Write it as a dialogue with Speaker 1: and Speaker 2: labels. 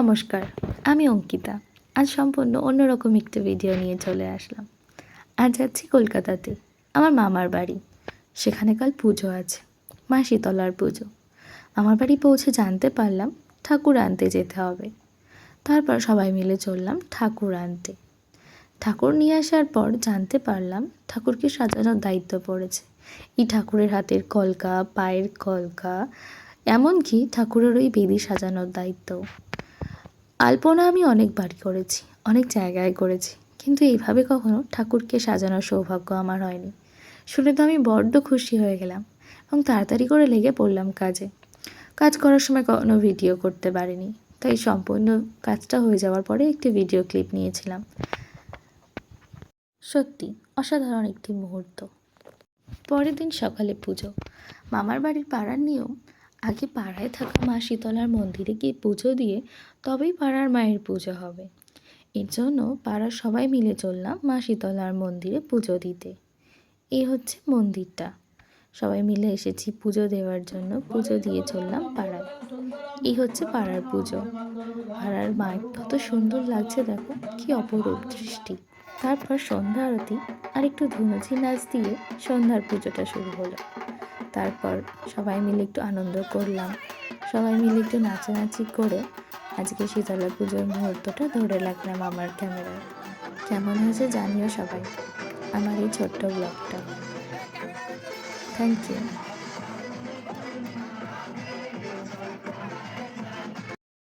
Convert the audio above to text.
Speaker 1: নমস্কার, আমি অঙ্কিতা। আজ সম্পূর্ণ অন্যরকম একটি ভিডিও নিয়ে চলে আসলাম। আজ যাচ্ছি কলকাতাতে, আমার মামার বাড়ি। সেখানে কাল পুজো আছে, মা শীতলার পুজো। মামার বাড়ি পৌঁছে জানতে পারলাম ঠাকুর আনতে যেতে হবে। তারপর সবাই মিলে চললাম ঠাকুর আনতে। ঠাকুর নিয়ে আসার পর জানতে পারলাম ঠাকুরকে সাজানোর দায়িত্ব পড়েছে। এই ঠাকুরের হাতের কলকা, পায়ের কলকা, এমনকি ঠাকুরের ওই বেদি সাজানোর দায়িত্ব। আলপনা আমি অনেকবারই করেছি, অনেক জায়গায় করেছি, কিন্তু এইভাবে কখনো ঠাকুরকে সাজানোর সৌভাগ্য আমার হয়নি। শুনে তো আমি বড্ড খুশি হয়ে গেলাম এবং তাড়াতাড়ি করে লেগে পড়লাম কাজে। কাজ করার সময় কোনো ভিডিও করতে পারিনি, তাই সম্পূর্ণ কাজটা হয়ে যাওয়ার পরে একটি ভিডিও ক্লিপ নিয়েছিলাম। সত্যি অসাধারণ একটি মুহূর্ত। পরের দিন সকালে পুজো। মামার বাড়ির পাড়ার নিয়ম, আগে পাড়ায় থাকা মা শীতলার মন্দিরে গিয়ে পুজো দিয়ে তবেই পাড়ার মায়ের পুজো হবে। এর জন্য পাড়ার সবাই মিলে চললাম মা শীতলার মন্দিরে পুজো দিতে। এই হচ্ছে মন্দিরটা। সবাই মিলে এসেছি পুজো দেওয়ার জন্য, পুজো দিয়ে চললাম পাড়ায়। এই হচ্ছে পাড়ার পুজো। পাড়ার মায়ের কত সুন্দর লাগছে, দেখো কি অপরূপ দৃষ্টি। তারপর সন্ধ্যা আরতি আর একটু ধুনুচি নাচ দিয়ে সন্ধ্যার পুজোটা শুরু হলো। তারপর সবাই মিলে একটু আনন্দ করলাম, সবাই মিলে একটু নাচানাচি করে আজকে শীতলা পুজোর মুহূর্তটা ধরে রাখলাম আমার ক্যামেরায়। কেমন হয়েছে জানিও সবাই আমার এই ছোট্ট ব্লগটা। Thank you.